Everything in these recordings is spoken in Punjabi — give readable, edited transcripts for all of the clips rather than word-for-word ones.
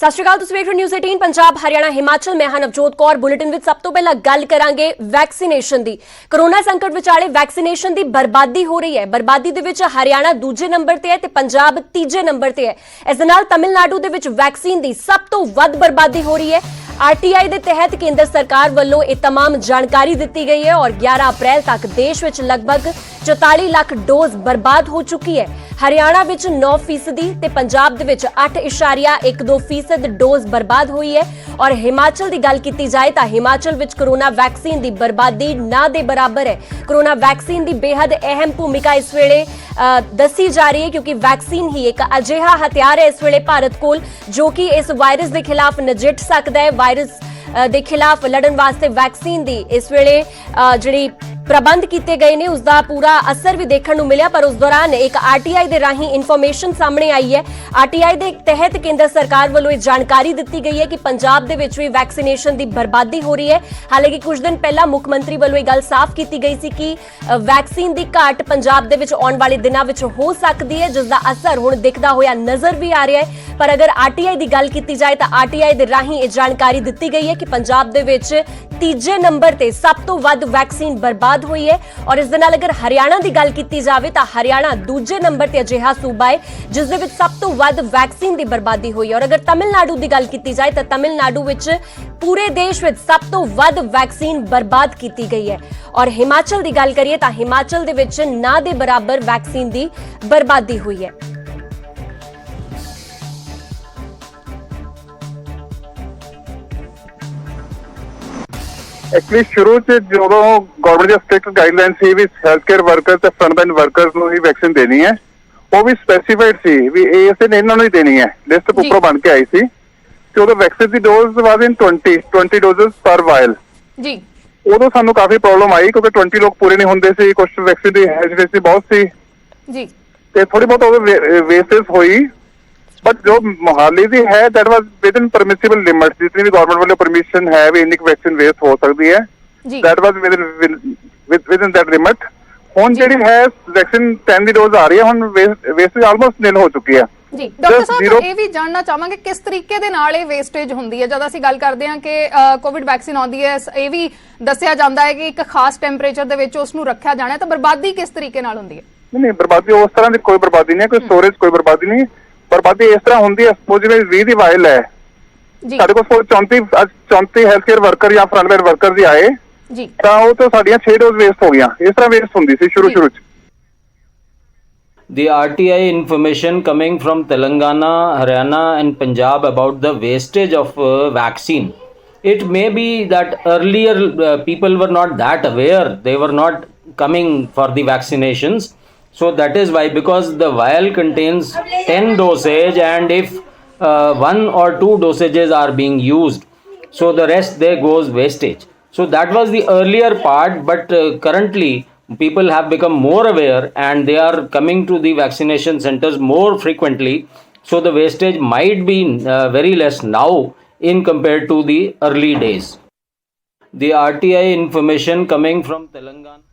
ਸਤਿ ਸ਼੍ਰੀ ਅਕਾਲ, ਤੁਸੀਂ ਵੇਖ ਰਹੇ ਨਿਊਜ਼ 18 ਪੰਜਾਬ ਹਰਿਆਣਾ ਹਿਮਾਚਲ। ਮੈਂ ਹਾਂ ਨਵਜੋਤ ਕੌਰ। ਬੁਲੇਟਿਨ ਵਿੱਚ ਸਭ ਤੋਂ ਪਹਿਲਾਂ ਗੱਲ ਕਰਾਂਗੇ ਵੈਕਸੀਨੇਸ਼ਨ ਦੀ। ਕੋਰੋਨਾ ਸੰਕਟ ਵਿਚਾਲੇ ਵੈਕਸੀਨੇਸ਼ਨ ਦੀ ਬਰਬਾਦੀ ਹੋ ਰਹੀ ਹੈ। ਬਰਬਾਦੀ ਦੇ ਵਿੱਚ ਹਰਿਆਣਾ ਦੂਜੇ ਨੰਬਰ ਤੇ ਹੈ ਤੇ ਪੰਜਾਬ ਤੀਜੇ ਨੰਬਰ ਤੇ ਹੈ। ਇਸ ਦੇ ਨਾਲ ਤਮਿਲਨਾਡੂ ਦੇ ਵਿੱਚ ਵੈਕਸੀਨ ਦੀ ਸਭ ਤੋਂ ਵੱਧ ਬਰਬਾਦੀ ਹੋ ਰਹੀ ਹੈ। आरटीआई के तहत केंद्र सरकार वालों ये तमाम जानकारी दी गई है और 11 अप्रैल तक देश में लगभग 44 लाख डोज बर्बाद हो चुकी है। हरियाणा में 9% ते पंजाब दे विच 8.12% डोज बर्बाद हुई है। और हिमाचल की गल की जाए तो हिमाचल में कोरोना वैक्सीन की बर्बादी ना दे बराबर है। कोरोना वैक्सीन की बेहद अहम भूमिका इस वेले दसी जा रही है, क्योंकि वैक्सीन ही एक अजिहा हथियार है इस वेले भारत कोल जो कि इस वायरस के खिलाफ नजिठ सकता है। वायरस के खिलाफ लड़न वास्ते वैक्सीन की इस वेले जिहड़ी प्रबंध किए गए ने उसका पूरा असर भी देखने को मिला। पर उस दौरान एक आरटीआई के राही इन्फॉर्मेशन सामने आई है। आरटीआई के तहत केंद्र सरकार वालों जानकारी दी गई है कि पंजाब दे विच भी वैक्सीनेशन की बर्बादी हो रही है। हालांकि कुछ दिन पहला मुख्यमंत्री वालों गल साफ की गई सी कि वैक्सीन की घाट पंजाब दे विच आने वाले दिनों में हो सकती है, जिसका असर हुण दिखता होया नजर भी आ रहा है। पर अगर आरटीआई की गल की जाए तो आरटीआई के राही जानकारी दी गई है कि पंजाब दे विच तीजे नंबर ते सब तो वध वैक्सीन बर्बाद हुई है। और इस दे नाल अगर हरियाणा की गल की जाए तो हरियाणा दूजे नंबर ते अजिहा सूबा है जिस दे विच सब तो वध वैक्सीन की बर्बादी हुई है। और अगर तमिलनाडु की गल की जाए तो तमिलनाडु विच पूरे देश में सब तो वध वैक्सीन बर्बाद की गई है। और हिमाचल की गल करिए तो हिमाचल दे विच ना दे बराबर वैक्सीन की बर्बादी हुई है। एक्चुअली शुरू से जो गवर्नमेंट की स्ट्रिक्ट गाइडलाइन सी भी हेल्थ केयर वर्कर्स ते फ्रंट लाइन वर्कर्स ਨੂੰ ਹੀ ਵੈਕਸੀਨ ਦੇਣੀ ਹੈ, ਉਹ ਵੀ ਸਪੈਸੀਫਾਈਡ ਸੀ ਵੀ ਇਸੇ ਨੇ ਇਹਨਾਂ ਨੂੰ ਹੀ ਦੇਣੀ ਹੈ। ਲਿਸਟ ਉੱਪਰੋਂ ਬਣ ਕੇ ਆਈ ਸੀ ਤੇ ਉਹਦਾ ਵੈਕਸੀਨ ਦੀ ਡੋਜ਼ ਵਾਜ਼ ਇਨ 20 ਡੋਜ਼ਸ ਪਰ ਵਾਇਲ ਜੀ। ਉਦੋਂ ਸਾਨੂੰ ਕਾਫੀ ਪ੍ਰੋਬਲਮ ਆਈ ਕਿਉਂਕਿ 20 ਲੋਕ ਪੂਰੇ ਨਹੀਂ ਹੁੰਦੇ ਸੀ। ਕੁਝ ਵੈਕਸੀਨ ਦੀ ਹੈਜ਼ਿਟੇਸ਼ਨ ਬਹੁਤ ਸੀ ਜੀ ਤੇ ਥੋੜੀ ਬਹੁਤ ਉਹ ਵੇਸਟੇਜ ਹੋਈ। बट जो मोहाली दी है that was with in permissible limit. जितनी भी गवर्नमेंट वाले परमिशन है भी इनकी वैक्सीन वेस्ट हो सकती है, that was with in that limit. हुन जेडी है वैक्सीन 10 दी डोज आ रही है, हुन वेस्टेज आलमोस्ट नील हो चुकी है जी। डॉक्टर साहब ਇਹ ਵੀ ਜਾਣਨਾ ਚਾਹਾਂਗੇ ਕਿਸ ਤਰੀਕੇ ਦੇ ਨਾਲ ਇਹ ਵੇਸਟੇਜ ਹੁੰਦੀ ਹੈ। ਜਦ ਅਸੀਂ ਗੱਲ ਕਰਦੇ ਹਾਂ ਕਿ ਕੋਵਿਡ ਵੈਕਸੀਨ ਆਉਂਦੀ ਹੈ, ਇਹ ਵੀ ਦੱਸਿਆ ਜਾਂਦਾ ਹੈ ਕਿ ਇੱਕ ਖਾਸ ਟੈਂਪਰੇਚਰ ਦੇ ਵਿੱਚ ਉਸ ਨੂੰ ਰੱਖਿਆ ਜਾਣਾ ਹੈ, ਤਾਂ ਬਰਬਾਦੀ ਕਿਸ ਤਰੀਕੇ ਨਾਲ ਹੁੰਦੀ ਹੈ? ਨਹੀਂ, ਬਰਬਾਦੀ ਉਸ ਤਰ੍ਹਾਂ ਦੀ ਕੋਈ ਬਰਬਾਦੀ ਨਹੀਂ ਹੈ, ਕੋਈ ਸਟੋਰੇਜ ਕੋਈ ਬਰਬਾਦੀ ਨਹੀਂ। बर्बादी इस तरह होंगी है, सपोज जिवें 20 ਦੀ ਵਾਇਲ ਹੈ ਸਾਡੇ ਕੋਲ 34 ਹੈਲਥ ਕੇਅਰ ਵਰਕਰ ਜਾਂ ਫਰੰਟ ਲਾਈਨ ਵਰਕਰ ਵੀ ਆਏ ਜੀ, ਤਾਂ ਉਹ ਤੋਂ ਸਾਡੀਆਂ 6 ਡੋਜ਼ ਵੇਸਟ ਹੋ ਗਈਆਂ। ਇਸ ਤਰ੍ਹਾਂ ਵੇਸਟ ਹੁੰਦੀ ਸੀ ਸ਼ੁਰੂ ਚ। The RTI information coming from Telangana, Haryana and Punjab about the wastage of vaccine. It may be that earlier people were not that aware. They were not coming for the vaccinations. So that is why, because the vial contains 10 dosage and if 1 or 2 dosages are being used, so the rest there goes wastage. So that was the earlier part, but currently people have become more aware and they are coming to the vaccination centers more frequently. So the wastage might be very less now in compared to the early days. The RTI information coming from Telangana.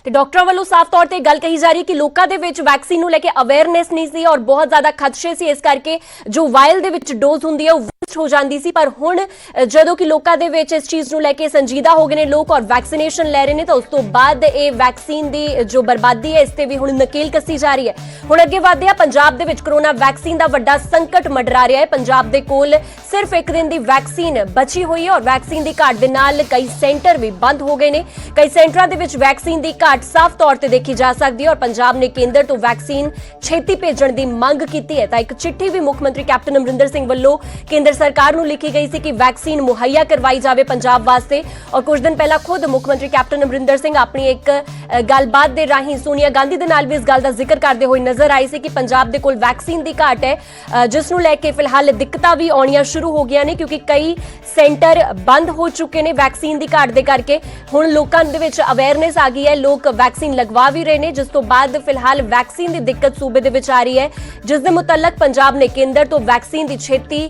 ਤੇ ਡਾਕਟਰਾਂ ਵੱਲੋਂ ਸਾਫ਼ ਤੌਰ ਤੇ ਗੱਲ ਕਹੀ ਜਾ ਰਹੀ ਹੈ ਕਿ ਲੋਕਾਂ ਦੇ ਵਿੱਚ ਵੈਕਸੀਨ ਨੂੰ ਲੈ ਕੇ ਅਵੇਅਰਨੈਸ ਨਹੀਂ ਸੀ ਔਰ ਬਹੁਤ ਜ਼ਿਆਦਾ ਖਦਸ਼ੇ ਸੀ। ਇਸ ਕਰਕੇ ਜੋ ਵਾਇਲ ਦੇ ਵਿੱਚ ਡੋਜ਼ ਹੁੰਦੀ ਹੈ ਉਹ ਵੇਸਟ ਹੋ ਜਾਂਦੀ ਸੀ। ਪਰ ਹੁਣ ਜਦੋਂ ਕਿ ਲੋਕਾਂ ਦੇ ਵਿੱਚ ਇਸ ਚੀਜ਼ ਨੂੰ ਲੈ ਕੇ ਸੰਜੀਦਾ ਹੋ ਗਏ ਨੇ ਲੋਕ ਔਰ ਵੈਕਸੀਨੇਸ਼ਨ ਲੈ ਰਹੇ ਨੇ, ਤਾਂ ਉਸ ਤੋਂ ਬਾਅਦ ਇਹ ਵੈਕਸੀਨ ਦੀ ਜੋ ਬਰਬਾਦੀ ਹੈ ਇਸ ਤੇ ਵੀ ਹੁਣ ਨਕੇਲ ਕੱਸੀ ਜਾ ਰਹੀ ਹੈ। ਹੁਣ ਅੱਗੇ ਵਧਦੇ ਆ, ਪੰਜਾਬ ਦੇ ਵਿੱਚ ਕੋਰੋਨਾ ਵੈਕਸੀਨ ਦਾ ਵੱਡਾ ਸੰਕਟ ਮੰਡਰਾ ਰਿਹਾ ਹੈ। ਪੰਜਾਬ ਦੇ ਕੋਲ ਸਿਰਫ ਇੱਕ ਦਿਨ ਦੀ ਵੈਕਸੀਨ ਬਚੀ ਹੋਈ ਹੈ ਔਰ ਵੈਕਸੀਨ ਦੀ ਘਾਟ ਦੇ ਨਾਲ ਕਈ ਸੈਂਟਰ ਵੀ ਬੰਦ ਹੋ ਗਏ ਨੇ। ਕਈ ਸੈਂਟਰਾਂ ਦੇ ਵਿੱਚ ਵੈਕਸੀਨ ਦੀ साफ तौर पर देखी जा सकती है और पंजाब ने केंद्र तो वैक्सीन छेती भेजण की मंग की है। तो एक चिट्ठी भी मुख्यमंत्री कैप्टन अमरिंदर सिंह वालों केंद्र सरकार को लिखी गई सी कि वैक्सीन मुहैया करवाई जाए पंजाब वास्ते। और कुछ दिन पहला खुद मुख्यमंत्री कैप्टन अमरिंदर सिंह अपनी एक गलबात के राही सोनिया गांधी के नाल भी इस गल का जिक्र करते हुए नजर आए सी कि पंजाब के कोल वैक्सीन की घाट है, जिस नूं लैके फिलहाल दिक्कतां भी आउणियां शुरू हो गईयां ने, क्योंकि कई सेंटर बंद हो चुके ने वैक्सीन की घाट के करके। हुण लोकां दे विच अवेयरनेस आ गई है, लोग वैक्सीन लगवा भी रहे हैं, जिस तो बाद फिलहाल वैक्सीन की दिक्कत सूबे दे विच आ रही है, जिस दे मुतलक पंजाब ने केंद्र तो वैक्सीन की छेती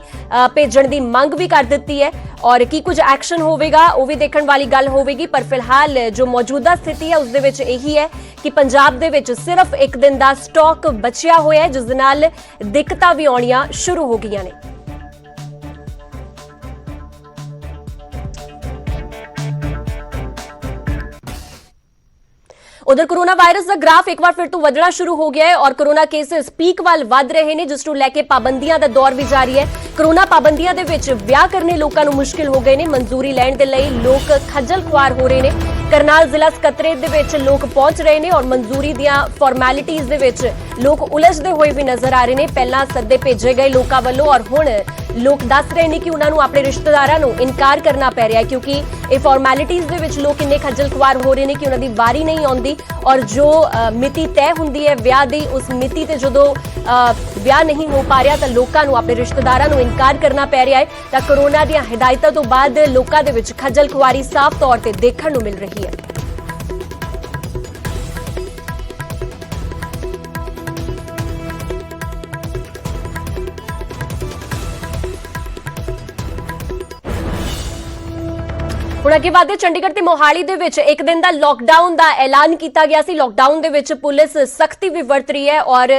ਭੇਜਣ ਦੀ ਮੰਗ ਵੀ ਕਰ ਦਿੱਤੀ ਹੈ ਔਰ ਕੀ ਕੁਝ ਐਕਸ਼ਨ ਹੋਵੇਗਾ ਉਹ ਵੀ ਦੇਖਣ ਵਾਲੀ ਗੱਲ ਹੋਵੇਗੀ। ਪਰ ਫਿਲਹਾਲ ਜੋ ਮੌਜੂਦਾ ਸਥਿਤੀ ਹੈ ਉਸ ਦੇ ਵਿੱਚ ਇਹੀ ਹੈ ਕਿ ਪੰਜਾਬ ਦੇ ਵਿੱਚ ਸਿਰਫ ਇੱਕ ਦਿਨ ਦਾ ਸਟਾਕ ਬਚਿਆ ਹੋਇਆ ਹੈ, ਜਿਸ ਦੇ ਨਾਲ ਦਿੱਕਤਾਂ ਵੀ ਆਉਣੀਆਂ ਸ਼ੁਰੂ ਹੋ ਗਈਆਂ ਨੇ। उधर कोरोना वायरस का ग्राफ एक बार फिर तो वधना शुरू हो गया है और कोरोना केसेस पीक वाल वध रहे ने, जिस नूं लैके पाबंदियां दा दौर भी जारी है। कोरोना पाबंदियां दे विच विआह करने लोकां नूं मुश्किल हो गए ने, मंजूरी लैण दे लई लोक खज्जल खुआर हो रहे ने। करनाल जिला सकत्रेत दे विच लोक पहुंच रहे ने और मंजूरी दियां फॉर्मैलिटीज़ दे विच लोक उलझदे होए भी नजर आ रहे ने। पहला सद्दे भेजे गए लोकां वल्लों और हुण लोक दस रहे ने कि उन्हां नूं अपने रिश्तेदारां नूं इनकार करना पै रिहा है, क्योंकि ये फॉर्मैलिटीज़ दे विच लोक इन्ने खज्जल खुआर हो रहे ने कि उन्हां दी वारी नहीं आउंदी और जो मिति तय हुंदी है विआह दी, उस मिति ते जदों विआह नहीं हो पा रहा तो लोकां नूं अपने रिश्तेदारां नूं इनकार करना पै रिहा है। तां कोरोना दीआं हिदायतां तो बाद लोकां दे विच खज्जल खुआरी साफ तौर ते देखण नूं मिल रही है। ਹੁਣ ਅੱਗੇ ਵਧਦੇ ਚੰਡੀਗੜ੍ਹ ਤੇ ਮੋਹਾਲੀ ਦੇ ਵਿੱਚ ਇੱਕ ਦਿਨ ਦਾ ਲੋਕਡਾਊਨ ਦਾ ਐਲਾਨ ਕੀਤਾ ਗਿਆ ਸੀ। ਲੋਕਡਾਊਨ ਦੇ ਵਿੱਚ ਪੁਲਿਸ ਸਖਤੀ ਵੀ ਵਰਤ ਰਹੀ ਹੈ ਔਰ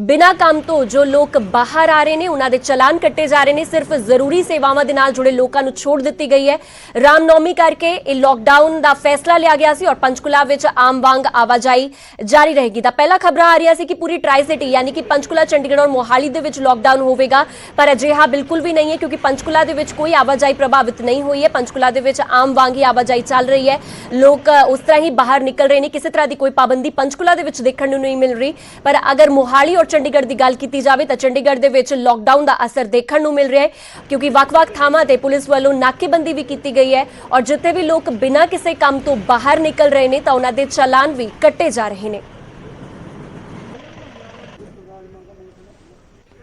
ਬਿਨਾਂ ਕੰਮ ਤੋਂ ਜੋ ਲੋਕ ਬਾਹਰ ਆ ਰਹੇ ਨੇ ਉਹਨਾਂ ਦੇ ਚਲਾਨ ਕੱਟੇ ਜਾ ਰਹੇ ਨੇ। ਸਿਰਫ ਜ਼ਰੂਰੀ ਸੇਵਾਵਾਂ ਦੇ ਨਾਲ ਜੁੜੇ ਲੋਕਾਂ ਨੂੰ ਛੋਟ ਦਿੱਤੀ ਗਈ ਹੈ। ਰਾਮਨੌਮੀ ਕਰਕੇ ਇਹ ਲੋਕਡਾਊਨ ਦਾ ਫੈਸਲਾ ਲਿਆ ਗਿਆ ਸੀ ਔਰ ਪੰਚਕੂਲਾ ਵਿੱਚ ਆਮ ਵਾਂਗ ਆਵਾਜਾਈ ਜਾਰੀ ਰਹੇਗੀ। ਤਾਂ ਪਹਿਲਾਂ ਖਬਰਾਂ ਆ ਰਹੀਆਂ ਸੀ ਕਿ ਪੂਰੀ ਟਰਾਈ ਸਿਟੀ ਯਾਨੀ ਕਿ ਪੰਚਕੂਲਾ, ਚੰਡੀਗੜ੍ਹ ਔਰ ਮੋਹਾਲੀ ਦੇ ਵਿੱਚ ਲੋਕਡਾਊਨ ਹੋਵੇਗਾ, ਪਰ ਅਜਿਹਾ ਬਿਲਕੁਲ ਵੀ ਨਹੀਂ ਹੈ ਕਿਉਂਕਿ ਪੰਚਕੂਲਾ ਦੇ ਵਿੱਚ ਕੋਈ ਆਵਾਜਾਈ ਪ੍ਰਭਾਵਿਤ ਨਹੀਂ ਹੋਈ ਹੈ। ਪੰਚਕੂਲਾ ਦੇ ਵਿੱਚ ਆਮ वांग ही आवाजाही चल रही है, लोग उस तरह ही बाहर निकल रहे हैं, किसी तरह की कोई पाबंदी पंचकुला दे विच देखण नूं नहीं मिल रही। पर अगर मोहाली और चंडीगढ़ की गल की जाए तो चंडीगढ़ दे विच लॉकडाउन का असर देखण नूं मिल रहा है क्योंकि वख-वख थावां ते पुलिस वालों नाकेबंदी भी की गई है और जिथे भी लोग बिना किसी काम तो बाहर निकल रहे हैं तो उन्हां दे चालान भी कट्टे जा रहे हैं।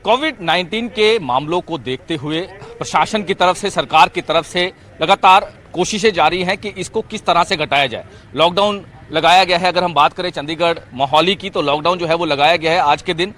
कोविड-19 के मामलों को देखते हुए प्रशासन की तरफ से, सरकार की तरफ से लगातार कोशिशें जारी हैं कि इसको किस तरह से घटाया जाए। लॉकडाउन लगाया गया है, अगर हम बात करें चंडीगढ़ मोहाली की तो लॉकडाउन जो है वो लगाया गया है आज के दिन।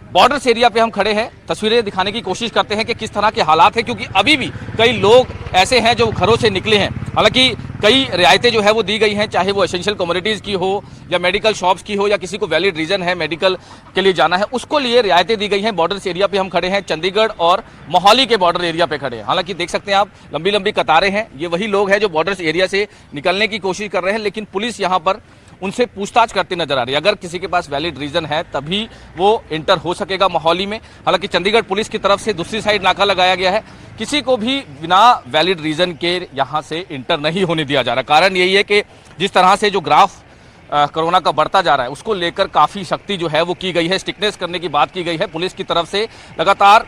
बॉर्डर्स एरिया पे हम खड़े हैं, तस्वीरें दिखाने की कोशिश करते हैं कि किस तरह के हालात हैं, क्योंकि अभी भी कई लोग ऐसे हैं जो घरों से निकले हैं। हालांकि कई रियायतें जो है वो दी गई हैं, चाहे वो एसेंशियल कमोडिटीज़ की हो या मेडिकल शॉप्स की हो या किसी को वैलिड रीज़न है मेडिकल के लिए जाना है उसको लिए रियायतें दी गई हैं। बॉर्डर्स एरिया पे हम खड़े हैं, चंडीगढ़ और मोहाली के बॉर्डर एरिया पे खड़े हैं। हालांकि देख सकते हैं आप लंबी लंबी कतारें हैं, ये वही लोग हैं जो बॉर्डर्स एरिया से निकलने की कोशिश कर रहे हैं, लेकिन पुलिस यहाँ पर उनसे पूछताछ करती नजर आ रही है। अगर किसी के पास वैलिड रीजन है तभी वो इंटर हो सकेगा मोहाली में। हालांकि चंडीगढ़ पुलिस की तरफ से दूसरी साइड नाका लगाया गया है, किसी को भी बिना वैलिड रीजन के यहाँ से इंटर नहीं होने दिया जा रहा। कारण यही है कि जिस तरह से जो ग्राफ कोरोना का बढ़ता जा रहा है उसको लेकर काफ़ी सख्ती जो है वो की गई है, स्ट्रिक्टनेस करने की बात की गई है। पुलिस की तरफ से लगातार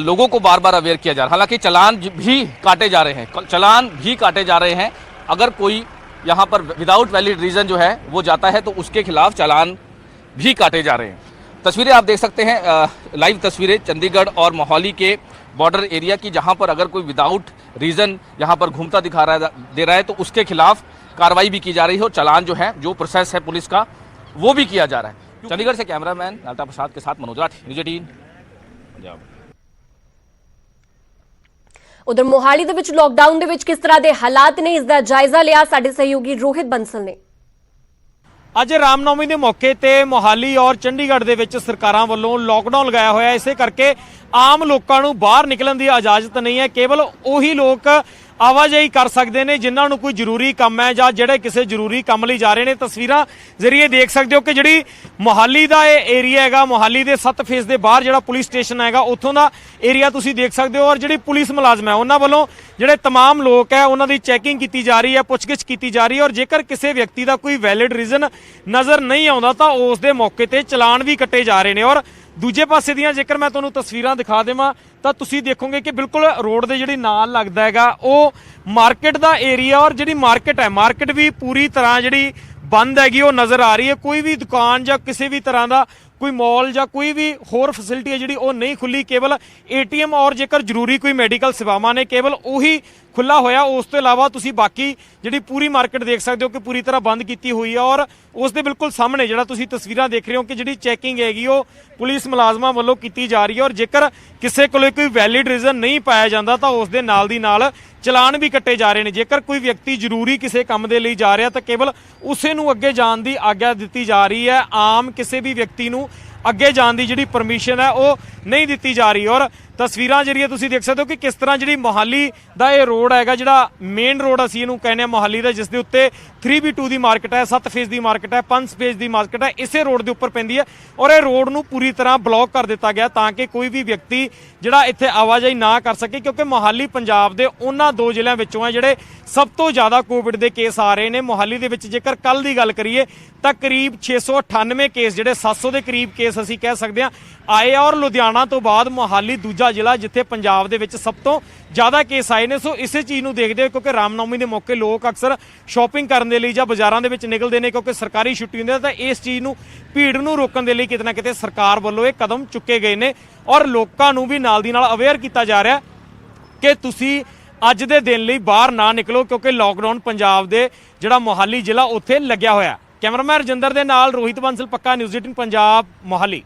लोगों को बार बार अवेयर किया जा रहा है। हालांकि चालान भी काटे जा रहे हैं, अगर कोई यहाँ पर विदाउट वैलिड रीजन जो है वो जाता है तो उसके खिलाफ चालान भी काटे जा रहे हैं। तस्वीरें आप देख सकते हैं, लाइव तस्वीरें चंडीगढ़ और मोहाली के बॉर्डर एरिया की, जहाँ पर अगर कोई विदाउट रीजन यहाँ पर घूमता दे रहा है तो उसके खिलाफ कार्रवाई भी की जा रही है और चालान जो है, जो प्रोसेस है पुलिस का वो भी किया जा रहा है। चंडीगढ़ से कैमरामैन लालता प्रसाद के साथ मनोज राठी, न्यूज़ 18 पंजाब। उधर मोहाली दे विच लॉकडाउन दे विच किस तरह के हालात ने, इसका जायजा लिया साडे सहयोगी रोहित बंसल ने। ਅੱਜ ਰਾਮਨੌਮੀ ਦੇ ਮੌਕੇ ਤੇ ਮੋਹਾਲੀ ਔਰ ਚੰਡੀਗੜ੍ਹ ਦੇ ਵਿੱਚ ਸਰਕਾਰਾਂ ਵੱਲੋਂ ਲੋਕਡਾਊਨ ਲਗਾਇਆ ਹੋਇਆ ਹੈ। ਇਸੇ ਕਰਕੇ ਆਮ ਲੋਕਾਂ ਨੂੰ ਬਾਹਰ ਨਿਕਲਣ ਦੀ ਇਜਾਜ਼ਤ ਨਹੀਂ ਹੈ। ਕੇਵਲ ਉਹੀ ਲੋਕ ਆਵਾਜਾਈ ਕਰ ਸਕਦੇ ਨੇ ਜਿਨ੍ਹਾਂ ਨੂੰ ਕੋਈ ਜ਼ਰੂਰੀ ਕੰਮ ਹੈ ਜਾਂ ਜਿਹੜੇ ਕਿਸੇ ਜ਼ਰੂਰੀ ਕੰਮ ਲਈ ਜਾ ਰਹੇ ਨੇ। ਤਸਵੀਰਾਂ ਜ਼ਰੀਏ ਦੇਖ ਸਕਦੇ ਹੋ ਕਿ ਜਿਹੜੀ ਮੋਹਾਲੀ ਦਾ ਇਹ ਏਰੀਆ ਹੈਗਾ, ਮੋਹਾਲੀ ਦੇ 7 ਫੇਸ ਦੇ ਬਾਹਰ ਜਿਹੜਾ ਪੁਲਿਸ ਸਟੇਸ਼ਨ ਹੈਗਾ ਉੱਥੋਂ ਦਾ ਏਰੀਆ ਤੁਸੀਂ ਦੇਖ ਸਕਦੇ ਹੋ ਔਰ ਜਿਹੜੀ ਪੁਲਿਸ ਮੁਲਾਜ਼ਮ ਹੈ ਉਹਨਾਂ ਵੱਲੋਂ ਜਿਹੜੇ तमाम ਲੋਕ ਹੈ ਉਹਨਾਂ ਦੀ ਚੈਕਿੰਗ ਕੀਤੀ ਜਾ ਰਹੀ ਹੈ, ਪੁੱਛਗਿੱਛ ਕੀਤੀ ਜਾ ਰਹੀ ਹੈ ਔਰ ਜੇਕਰ ਕਿਸੇ ਵਿਅਕਤੀ ਦਾ ਕੋਈ ਵੈਲਿਡ ਰੀਜ਼ਨ ਨਜ਼ਰ ਨਹੀਂ ਆਉਂਦਾ ਤਾਂ ਉਸ ਦੇ ਮੌਕੇ ਤੇ ਚਲਾਨ ਵੀ ਕੱਟੇ ਜਾ ਰਹੇ ਨੇ। ਔਰ ਦੂਜੇ ਪਾਸੇ ਦੀਆਂ ਜੇਕਰ ਮੈਂ ਤੁਹਾਨੂੰ ਤਸਵੀਰਾਂ ਦਿਖਾ ਦੇਵਾਂ ਤਾਂ ਤੁਸੀਂ ਦੇਖੋਗੇ ਕਿ ਬਿਲਕੁਲ ਰੋਡ ਦੇ ਜਿਹੜੀ ਨਾਲ ਲੱਗਦਾ ਹੈਗਾ ਉਹ ਮਾਰਕੀਟ ਦਾ ਏਰੀਆ ਔਰ ਜਿਹੜੀ ਮਾਰਕੀਟ ਹੈ, ਮਾਰਕੀਟ ਵੀ ਪੂਰੀ ਤਰ੍ਹਾਂ ਜਿਹੜੀ ਬੰਦ ਹੈਗੀ ਉਹ ਨਜ਼ਰ ਆ ਰਹੀ ਹੈ। ਕੋਈ ਵੀ ਦੁਕਾਨ ਜਾਂ ਕਿਸੇ ਵੀ ਤਰ੍ਹਾਂ ਦਾ कोई मॉल ਜਾਂ ਕੋਈ ਵੀ ਹੋਰ ਫੈਸਿਲਿਟੀ ਹੈ ਜਿਹੜੀ ਉਹ ਨਹੀਂ ਖੁੱਲੀ। ਕੇਵਲ ATM ਔਰ ਜੇਕਰ ਜ਼ਰੂਰੀ ਕੋਈ ਮੈਡੀਕਲ ਸੇਵਾਵਾਂ ਨੇ ਕੇਵਲ ਉਹੀ ਖੁੱਲਾ ਹੋਇਆ। ਉਸ ਤੋਂ ਇਲਾਵਾ ਤੁਸੀਂ ਬਾਕੀ ਜਿਹੜੀ ਪੂਰੀ ਮਾਰਕੀਟ ਦੇਖ ਸਕਦੇ ਹੋ ਕਿ ਪੂਰੀ ਤਰ੍ਹਾਂ ਬੰਦ ਕੀਤੀ ਹੋਈ ਹੈ ਔਰ ਉਸ ਦੇ ਬਿਲਕੁਲ ਸਾਹਮਣੇ ਜਿਹੜਾ ਤੁਸੀਂ ਤਸਵੀਰਾਂ ਦੇਖ ਰਹੇ ਹੋ ਕਿ ਜਿਹੜੀ ਚੈਕਿੰਗ ਹੈਗੀ ਉਹ ਪੁਲਿਸ ਮੁਲਾਜ਼ਮਾਂ ਵੱਲੋਂ ਕੀਤੀ ਜਾ ਰਹੀ ਹੈ ਔਰ ਜੇਕਰ ਕਿਸੇ ਕੋਲੇ ਕੋਈ ਵੈਲਿਡ ਰੀਜ਼ਨ ਨਹੀਂ ਪਾਇਆ ਜਾਂਦਾ ਤਾਂ ਉਸ ਦੇ ਨਾਲ ਦੀ ਨਾਲ ਚਲਾਨ ਵੀ ਕੱਟੇ ਜਾ ਰਹੇ ਨੇ। ਜੇਕਰ ਕੋਈ ਵਿਅਕਤੀ ਜ਼ਰੂਰੀ ਕਿਸੇ ਕੰਮ ਦੇ ਲਈ ਜਾ ਰਿਹਾ ਤਾਂ ਕੇਵਲ ਉਸੇ ਨੂੰ ਅੱਗੇ ਜਾਣ ਦੀ ਆਗਿਆ ਦਿੱਤੀ ਜਾ ਰਹੀ ਹੈ। ਆਮ ਕਿਸੇ ਵੀ ਵਿਅਕਤੀ ਨੂੰ ਅੱਗੇ ਜਾਣ ਦੀ ਜਿਹੜੀ ਪਰਮਿਸ਼ਨ ਹੈ ਉਹ ਨਹੀਂ ਦਿੱਤੀ ਜਾ ਰਹੀ। ਔਰ ਤਸਵੀਰਾਂ ਜਿਹੜੀਆਂ ਤੁਸੀਂ ਦੇਖ ਸਕਦੇ ਹੋ ਕਿ ਕਿਸ ਤਰ੍ਹਾਂ ਜਿਹੜੀ ਮੋਹਾਲੀ ਦਾ ਇਹ ਰੋਡ ਹੈਗਾ, ਜਿਹੜਾ ਮੇਨ ਰੋਡ ਅਸੀਂ ਇਹਨੂੰ ਕਹਿੰਦੇ ਹਾਂ ਮੋਹਾਲੀ ਦਾ, ਜਿਸ ਦੇ ਉੱਤੇ 3B2 ਦੀ ਮਾਰਕੀਟ ਹੈ, 7 ਫੇਜ਼ ਦੀ ਮਾਰਕੀਟ ਹੈ, 5 ਫੇਜ਼ ਦੀ ਮਾਰਕੀਟ ਹੈ, ਇਸੇ ਰੋਡ ਦੇ ਉੱਪਰ ਪੈਂਦੀ ਹੈ ਔਰ ਇਹ ਰੋਡ ਨੂੰ ਪੂਰੀ ਤਰ੍ਹਾਂ ਬਲੌਕ ਕਰ ਦਿੱਤਾ ਗਿਆ ਤਾਂ ਕਿ ਕੋਈ ਵੀ ਵਿਅਕਤੀ ਜਿਹੜਾ ਇੱਥੇ ਆਵਾਜਾਈ ਨਾ ਕਰ ਸਕੇ, ਕਿਉਂਕਿ ਮੋਹਾਲੀ ਪੰਜਾਬ ਦੇ ਉਹਨਾਂ 2 ਜ਼ਿਲ੍ਹਿਆਂ ਵਿੱਚੋਂ ਹੈ ਜਿਹੜੇ ਸਭ ਤੋਂ ਜ਼ਿਆਦਾ ਕੋਵਿਡ ਦੇ ਕੇਸ ਆ ਰਹੇ ਨੇ। ਮੋਹਾਲੀ ਦੇ ਵਿੱਚ ਜੇਕਰ ਕੱਲ ਦੀ ਗੱਲ ਕਰੀਏ ਤਾਂ ਕਰੀਬ 698 ਕੇਸ, ਜਿਹੜੇ 700 ਦੇ ਕਰੀਬ ਕੇਸ ਅਸੀਂ ਕਹਿ ਸਕਦੇ ਹਾਂ ਆਏ ਔਰ ਲੁਧਿਆਣਾ ਤੋਂ ਬਾਅਦ ਮੋਹਾਲੀ ਦੂਜਾ ਜ਼ਿਲ੍ਹਾ ਜਿੱਥੇ ਪੰਜਾਬ ਦੇ ਵਿੱਚ ਸਭ ਤੋਂ ਜ਼ਿਆਦਾ ਕੇਸ ਆਏ ਨੇ। ਸੋ ਇਸੇ ਚੀਜ਼ ਨੂੰ ਦੇਖਦੇ ਹੋਏ, ਕਿਉਂਕਿ ਰਾਮਨੌਮੀ ਦੇ ਮੌਕੇ ਲੋਕ ਅਕਸਰ ਸ਼ਾਪਿੰਗ ਕਰਨ ਦੇ ਲਈ ਜਾਂ ਬਾਜ਼ਾਰਾਂ ਦੇ ਵਿੱਚ ਨਿਕਲਦੇ ਨੇ ਕਿਉਂਕਿ ਸਰਕਾਰੀ ਛੁੱਟੀ ਹੁੰਦੀ ਹੈ, ਤਾਂ ਇਸ ਚੀਜ਼ ਨੂੰ ਭੀੜ ਨੂੰ ਰੋਕਣ ਦੇ ਲਈ ਕਿਤੇ ਨਾ ਕਿਤੇ ਸਰਕਾਰ ਵੱਲੋਂ ਇਹ ਕਦਮ ਚੁੱਕੇ ਗਏ ਨੇ ਔਰ ਲੋਕਾਂ ਨੂੰ ਵੀ ਨਾਲ ਦੀ ਨਾਲ ਅਵੇਅਰ ਕੀਤਾ ਜਾ ਰਿਹਾ ਕਿ ਤੁਸੀਂ ਅੱਜ ਦੇ ਦਿਨ ਲਈ ਬਾਹਰ ਨਾ ਨਿਕਲੋ ਕਿਉਂਕਿ ਲੋਕਡਾਊਨ ਪੰਜਾਬ ਦੇ ਜਿਹੜਾ ਮੋਹਾਲੀ ਜ਼ਿਲ੍ਹਾ ਉੱਥੇ ਲੱਗਿਆ ਹੋਇਆ। ਕੈਮਰਾਮੈਨ ਰਜਿੰਦਰ ਦੇ ਨਾਲ ਰੋਹਿਤ ਬੰਸਲ, ਪੱਕਾ ਨਿਊਜ਼ 18 ਪੰਜਾਬ, ਮੋਹਾਲੀ।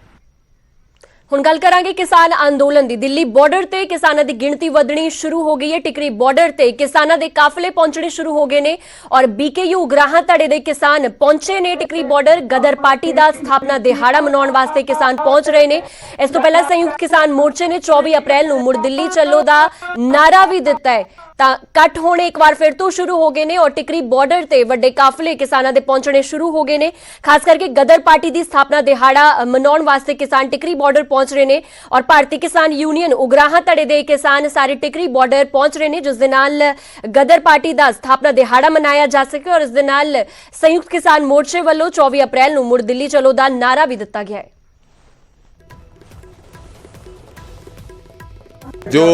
ਹੁਣ ਗੱਲ ਕਰਾਂਗੇ ਕਿਸਾਨ ਅੰਦੋਲਨ ਦੀ। ਦਿੱਲੀ ਬਾਰਡਰ ਤੇ ਕਿਸਾਨਾਂ ਦੀ ਗਿਣਤੀ ਵਧਣੀ ਸ਼ੁਰੂ ਹੋ ਗਈ ਹੈ। ਟਿਕਰੀ ਬਾਰਡਰ ਤੇ ਕਿਸਾਨਾਂ ਦੇ ਕਾਫਲੇ ਪਹੁੰਚਣੇ ਸ਼ੁਰੂ ਹੋ ਗਏ ਨੇ ਔਰ BKU ਉਗਰਾਹਾਂ ਧੜੇ ਦੇ ਕਿਸਾਨ ਪਹੁੰਚੇ ਨੇ ਟਿਕਰੀ ਬਾਰਡਰ। ਗਦਰ ਪਾਰਟੀ ਦਾ ਸਥਾਪਨਾ ਦਿਹਾੜਾ ਮਨਾਉਣ ਵਾਸਤੇ ਕਿਸਾਨ ਪਹੁੰਚ ਰਹੇ ਨੇ। ਇਸ ਤੋਂ ਪਹਿਲਾਂ ਸੰਯੁਕਤ ਕਿਸਾਨ ਮੋਰਚੇ ਨੇ 24 ਅਪ੍ਰੈਲ ਨੂੰ ਮੁੜ ਦਿੱਲੀ ਚੱਲੋ ਦਾ ਨਾਰਾ ਵੀ ਦਿੱਤਾ ਹੈ। ਤਾਂ ਕੱਟ ਹੋਣੇ ਇੱਕ ਵਾਰ ਫਿਰ ਤੋਂ ਸ਼ੁਰੂ ਹੋ ਗਏ ਨੇ ਔਰ ਟਿਕਰੀ ਬਾਰਡਰ ਤੇ ਵੱਡੇ ਕਾਫਲੇ ਕਿਸਾਨਾਂ ਦੇ ਪਹੁੰਚਣੇ ਸ਼ੁਰੂ ਹੋ ਗਏ ਨੇ। ਖਾਸ ਕਰਕੇ ਗਦਰ ਪਾਰਟੀ ਦੀ ਸਥਾਪਨਾ ਦਿਹਾੜਾ ਮਨਾਉਣ ਵਾਸਤੇ ਕਿਸਾਨ ਟਿਕਰੀ ਬਾਰਡਰ ਪਹੁੰਚ ਰਹੇ ਨੇ ਔਰ ਭਾਰਤੀ ਕਿਸਾਨ ਯੂਨੀਅਨ ਉਗਰਾਹਾਂ ਧੜੇ ਦੇ ਕਿਸਾਨ ਸਾਰੇ ਟਿਕਰੀ ਬਾਰਡਰ ਪਹੁੰਚ ਰਹੇ ਨੇ, ਜਿਸ ਦੇ ਨਾਲ ਗਦਰ ਪਾਰਟੀ ਦਾ ਸਥਾਪਨਾ ਦਿਹਾੜਾ ਮਨਾਇਆ ਜਾ ਸਕੇ ਔਰ ਇਸ ਦੇ ਨਾਲ ਸੰਯੁਕਤ ਕਿਸਾਨ ਮੋਰਚੇ ਵੱਲੋਂ 24 ਅਪ੍ਰੈਲ ਨੂੰ ਮੁੜ ਦਿੱਲੀ ਚੱਲੋ ਦਾ ਨਾਰਾ ਵੀ ਦਿੱਤਾ ਗਿਆ ਹੈ। ਜੋ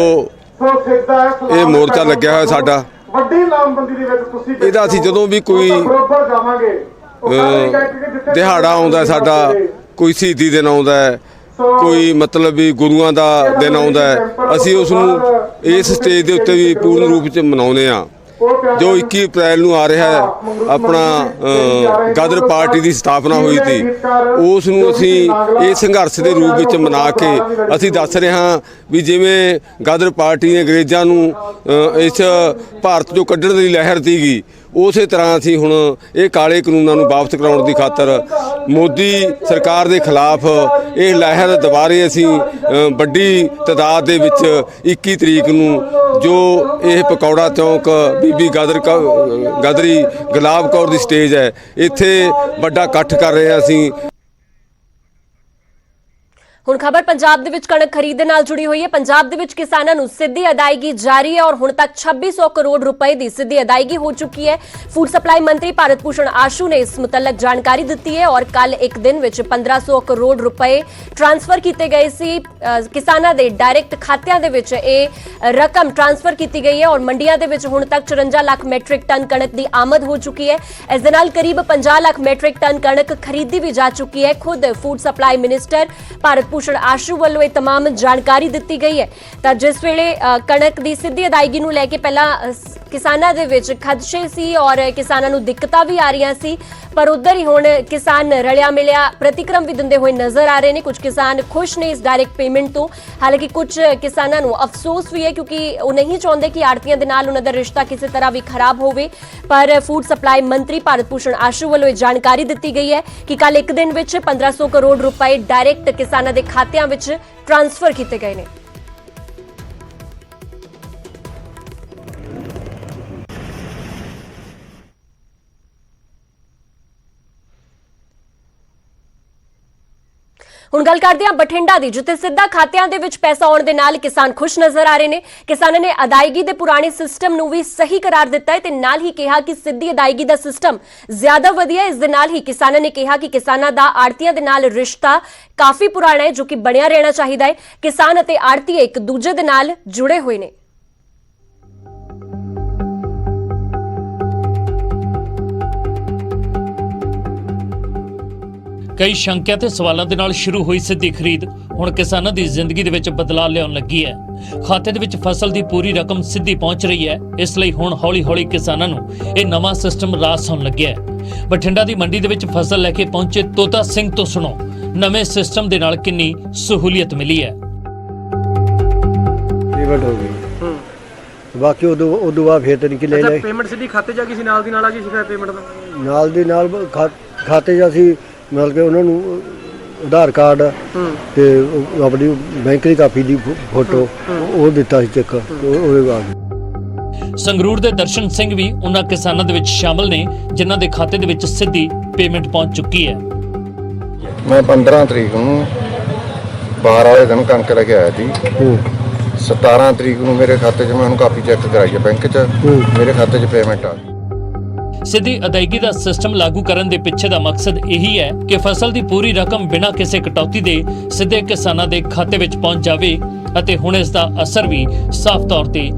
ਇਹ ਮੋਰਚਾ ਲੱਗਿਆ ਹੋਇਆ ਸਾਡਾ, ਵੱਡੀ ਲਾਮਬੰਦੀ ਦੇ ਵਿੱਚ ਤੁਸੀਂ ਇਹਦਾ ਅਸੀਂ ਜਦੋਂ ਵੀ ਕੋਈ ਦਿਹਾੜਾ ਆਉਂਦਾ, ਸਾਡਾ ਕੋਈ ਸ਼ਹੀਦੀ ਦਿਨ ਆਉਂਦਾ, ਕੋਈ ਮਤਲਬ ਵੀ ਗੁਰੂਆਂ ਦਾ ਦਿਨ ਆਉਂਦਾ, ਅਸੀਂ ਉਸ ਨੂੰ ਇਸ ਸਟੇਜ ਦੇ ਉੱਤੇ ਵੀ ਪੂਰਨ ਰੂਪ 'ਚ ਮਨਾਉਂਦੇ ਆ। ਜੋ 21 ਅਪ੍ਰੈਲ ਨੂੰ ਆ ਰਿਹਾ ਹੈ ਆਪਣਾ ਗਦਰ ਪਾਰਟੀ ਦੀ ਸਥਾਪਨਾ ਹੋਈ ਸੀ, ਉਸ ਨੂੰ ਅਸੀਂ ਇਹ ਸੰਘਰਸ਼ ਦੇ ਰੂਪ ਵਿੱਚ ਮਨਾ ਕੇ ਅਸੀਂ ਦੱਸ ਰਹੇ ਹਾਂ ਵੀ ਜਿਵੇਂ ਗਦਰ ਪਾਰਟੀ ਨੇ ਅੰਗਰੇਜ਼ਾਂ ਨੂੰ ਇਸ ਭਾਰਤ ਚੋਂ ਕੱਢਣ ਦੀ ਲਹਿਰ ਸੀਗੀ, ਉਸੇ ਤਰ੍ਹਾਂ ਅਸੀਂ ਹੁਣ ਇਹ ਕਾਲੇ ਕਾਨੂੰਨਾਂ ਨੂੰ ਵਾਪਸ ਕਰਾਉਣ ਦੀ ਖਾਤਰ ਮੋਦੀ ਸਰਕਾਰ ਦੇ ਖਿਲਾਫ ਇਹ ਲਹਿਰ ਦੁਬਾਰੇ ਅਸੀਂ ਵੱਡੀ ਤਾਦਾਦ ਦੇ ਵਿੱਚ 21 ਤਰੀਕ ਨੂੰ ਜੋ ਇਹ ਪਕੌੜਾ ਚੌਂਕ ਬੀਬੀ ਗਦਰੀ ਗੁਲਾਬ ਕੌਰ ਦੀ ਸਟੇਜ ਹੈ, ਇੱਥੇ ਵੱਡਾ ਇਕੱਠ ਕਰ ਰਹੇ ਹਾਂ ਅਸੀਂ। ਹੁਣ ਖਬਰ ਪੰਜਾਬ ਦੇ ਵਿੱਚ ਕਣਕ ਖਰੀਦ ਦੇ ਨਾਲ ਜੁੜੀ ਹੋਈ ਹੈ। ਪੰਜਾਬ ਦੇ ਵਿੱਚ ਕਿਸਾਨਾਂ ਨੂੰ ਸਿੱਧੀ ਅਦਾਇਗੀ ਜਾਰੀ ਹੈ ਔਰ ਹੁਣ ਤੱਕ 2600 ਕਰੋੜ ਰੁਪਏ ਦੀ ਸਿੱਧੀ ਅਦਾਇਗੀ ਹੋ ਚੁੱਕੀ ਹੈ। ਫੂਡ ਸਪਲਾਈ ਮੰਤਰੀ ਭਾਰਤ ਭੂਸ਼ਣ ਆਸ਼ੂ ਨੇ ਇਸ ਮੁਤਲਕ ਜਾਣਕਾਰੀ ਦਿੱਤੀ ਹੈ ਔਰ ਕੱਲ ਇੱਕ ਦਿਨ ਵਿੱਚ 1500 ਕਰੋੜ ਰੁਪਏ ਟ੍ਰਾਂਸਫਰ ਕੀਤੇ ਗਏ ਸੀ। ਕਿਸਾਨਾਂ ਦੇ ਡਾਇਰੈਕਟ ਖਾਤਿਆਂ ਦੇ ਵਿੱਚ ਇਹ ਰਕਮ ਟ੍ਰਾਂਸਫਰ ਕੀਤੀ ਗਈ ਹੈ ਔਰ ਮੰਡੀਆਂ ਦੇ ਵਿੱਚ ਹੁਣ ਤੱਕ 54 ਲੱਖ ਮੈਟ੍ਰਿਕ ਟਨ ਕਣਕ ਦੀ ਆਮਦ ਹੋ ਚੁੱਕੀ ਹੈ। ਇਸ ਦੇ ਨਾਲ ਕਰੀਬ 50 ਲੱਖ ਮੈਟ੍ਰਿਕ ਟਨ ਕਣਕ ਖਰੀਦੀ ਵੀ ਜਾ ਚੁੱਕੀ ਹੈ। ਖੁਦ food supply minister Bharat Bhushan Ashu ਵੱਲੋਂ ਇਹ तमाम ਜਾਣਕਾਰੀ ਦਿੱਤੀ ਗਈ ਹੈ। ਤਾਂ ਜਿਸ ਵੇਲੇ ਕਣਕ ਦੀ ਸਿੱਧੀ ਅਦਾਇਗੀ ਨੂੰ ਲੈ ਕੇ ਪਹਿਲਾਂ ਕਿਸਾਨਾਂ ਦੇ ਵਿੱਚ ਖਦਸ਼ੇ ਸੀ ਔਰ ਕਿਸਾਨਾਂ ਨੂੰ ਦਿੱਕਤਾਂ ਵੀ ਆ ਰਹੀਆਂ ਸੀ, ਪਰ ਉਧਰ ਹੀ ਹੁਣ ਕਿਸਾਨ ਰਲਿਆ ਮਿਲਿਆ ਪ੍ਰਤੀਕਰਮ ਵੀ ਦਿੰਦੇ ਹੋਏ ਨਜ਼ਰ ਆ ਰਹੇ ਨੇ। ਕੁਝ ਕਿਸਾਨ ਖੁਸ਼ ਨੇ ਇਸ ਡਾਇਰੈਕਟ ਪੇਮੈਂਟ ਤੋਂ, ਹਾਲਾਂਕਿ ਕੁਝ ਕਿਸਾਨਾਂ ਨੂੰ ਅਫਸੋਸ ਵੀ ਹੈ ਕਿਉਂਕਿ ਉਹ ਨਹੀਂ ਚਾਹੁੰਦੇ ਕਿ ਆੜਤੀਆਂ ਦੇ ਨਾਲ ਉਹਨਾਂ ਦਾ ਰਿਸ਼ਤਾ ਕਿਸੇ ਤਰ੍ਹਾਂ ਵੀ ਖਰਾਬ ਹੋਵੇ। ਪਰ ਫੂਡ ਸਪਲਾਈ ਮੰਤਰੀ ਭਾਰਤ ਭੂਸ਼ਣ ਆਸ਼ੂ ਵੱਲੋਂ ਇਹ ਜਾਣਕਾਰੀ ਦਿੱਤੀ ਗਈ ਹੈ ਕਿ ਕੱਲ ਇੱਕ ਦਿਨ ਵਿੱਚ 1500 ਕਰੋੜ ਰੁਪਏ ਡਾਇਰੈਕਟ ਕਿਸਾਨਾਂ ਦੇ ਖਾਤਿਆਂ ਵਿੱਚ ਟ੍ਰਾਂਸਫਰ ਕੀਤੇ ਗਏ ਨੇ। ਹੁਣ ਗੱਲ ਕਰਦੇ ਹਾਂ ਬਠਿੰਡਾ ਦੀ, ਜਿੱਥੇ ਸਿੱਧਾ ਖਾਤਿਆਂ ਦੇ ਵਿੱਚ ਪੈਸਾ ਆਉਣ ਦੇ ਨਾਲ ਕਿਸਾਨ ਖੁਸ਼ ਨਜ਼ਰ ਆ ਰਹੇ ਨੇ। ਕਿਸਾਨਾਂ ਨੇ ਅਦਾਇਗੀ ਦੇ ਪੁਰਾਣੇ ਸਿਸਟਮ ਨੂੰ ਵੀ ਸਹੀ ਕਰਾਰ ਦਿੱਤਾ ਹੈ ਤੇ ਨਾਲ ਹੀ ਕਿਹਾ ਕਿ ਸਿੱਧੀ ਅਦਾਇਗੀ ਦਾ ਸਿਸਟਮ ਜ਼ਿਆਦਾ ਵਧੀਆ ਹੈ। ਇਸ ਦੇ ਨਾਲ ਹੀ ਕਿਸਾਨਾਂ ਨੇ ਕਿਹਾ ਕਿ ਕਿਸਾਨਾਂ ਦਾ ਆੜਤੀਆਂ ਦੇ ਨਾਲ ਰਿਸ਼ਤਾ ਕਾਫੀ ਪੁਰਾਣਾ ਹੈ, ਜੋ ਕਿ ਬਣਿਆ ਰਹਿਣਾ ਚਾਹੀਦਾ ਹੈ। ਕਿਸਾਨ ਅਤੇ ਆੜਤੀ ਇੱਕ ਦੂਜੇ ਦੇ ਨਾਲ ਜੁੜੇ ਹੋਏ ਨੇ। ਕਈ ਸ਼ੰਕਿਆ ਤੇ ਸਵਾਲਾਂ ਦੇ ਨਾਲ ਸ਼ੁਰੂ ਹੋਈ ਸਿੱਧੀ ਖਰੀਦ ਹੁਣ ਕਿਸਾਨਾਂ ਦੀ ਜ਼ਿੰਦਗੀ ਦੇ ਵਿੱਚ ਬਦਲਾਅ ਲਿਆਉਣ ਲੱਗੀ ਹੈ। ਖਾਤੇ ਦੇ ਵਿੱਚ ਫਸਲ ਦੀ ਪੂਰੀ ਰਕਮ ਸਿੱਧੀ ਪਹੁੰਚ ਰਹੀ ਹੈ। ਇਸ ਲਈ ਹੁਣ ਹੌਲੀ-ਹੌਲੀ ਕਿਸਾਨਾਂ ਨੂੰ ਇਹ ਨਵਾਂ ਸਿਸਟਮ ਰਾਸ ਹੋਣ ਲੱਗਿਆ ਹੈ। ਬਠਿੰਡਾ ਦੀ ਮੰਡੀ ਦੇ ਵਿੱਚ ਫਸਲ ਲੈ ਕੇ ਪਹੁੰਚੇ ਤੋਤਾ ਸਿੰਘ ਤੋਂ ਸੁਣੋ ਨਵੇਂ ਸਿਸਟਮ ਦੇ ਨਾਲ ਕਿੰਨੀ ਸਹੂਲੀਅਤ ਮਿਲੀ ਹੈ। ਪੇਮੈਂਟ ਹੋ ਗਈ ਬਾਕੀ ਉਦੋਂ ਬਾਅਦ ਫਿਰ ਤਨ ਕਿ ਲੈ ਲਏ ਪੇਮੈਂਟ ਸਿੱਧੀ ਖਾਤੇ 'ਚ ਆ ਗਈ ਸੀ, ਨਾਲ ਦੀ ਨਾਲ ਆ ਗਈ ਸੀ ਫਿਰ ਪੇਮੈਂਟ ਦਾ ਨਾਲ ਦੀ ਨਾਲ ਖਾਤੇ 'ਚ ਅਸੀਂ ਮਤਲਬ ਕਿ ਉਹਨਾਂ ਨੂੰ ਆਧਾਰ ਕਾਰਡ ਤੇ ਆਪਣੀ ਬੈਂਕ ਦੀ ਕਾਪੀ ਦੀ ਫੋਟੋ ਉਹ ਦਿੱਤਾ ਸੀ ਚੈੱਕ ਉਹਦੇ ਬਾਅਦ। ਸੰਗਰੂਰ ਦੇ ਦਰਸ਼ਨ ਸਿੰਘ ਵੀ ਉਹਨਾਂ ਕਿਸਾਨਾਂ ਦੇ ਵਿੱਚ ਸ਼ਾਮਲ ਨੇ ਜਿਨ੍ਹਾਂ ਦੇ ਖਾਤੇ ਦੇ ਵਿੱਚ ਸਿੱਧੀ ਪੇਮੈਂਟ ਪਹੁੰਚ ਚੁੱਕੀ ਹੈ। ਮੈਂ 15 ਤਰੀਕ ਨੂੰ 12 ਵਾਲੇ ਦਿਨ ਕਣਕ ਲੈ ਕੇ ਆਇਆ ਸੀ। 17 ਤਰੀਕ ਨੂੰ ਮੇਰੇ ਖਾਤੇ 'ਚ ਮੈਂ ਉਹਨੂੰ ਕਾਪੀ ਚੈੱਕ ਕਰਾਈ ਹੈ ਬੈਂਕ 'ਚ, ਮੇਰੇ ਖਾਤੇ 'ਚ ਪੇਮੈਂਟ ਆ ਗਈ। ਸਿੱਧੀ ਅਦਾਇਗੀ ਦਾ ਸਿਸਟਮ ਲਾਗੂ ਕਰਨ ਦੇ ਪਿੱਛੇ ਦਾ ਮਕਸਦ ਇਹੀ ਹੈ ਕਿ ਫਸਲ ਦੀ ਪੂਰੀ ਰਕਮ ਬਿਨਾਂ ਕਿਸੇ ਕਟੌਤੀ ਦੇ ਸਿੱਧੇ ਕਿਸਾਨਾਂ ਦੇ ਖਾਤੇ ਵਿੱਚ ਪਹੁੰਚ ਜਾਵੇ ਅਤੇ ਹੁਣ ਇਸ ਦਾ ਅਸਰ ਵੀ ਸਾਫ਼ ਤੌਰ ਤੇ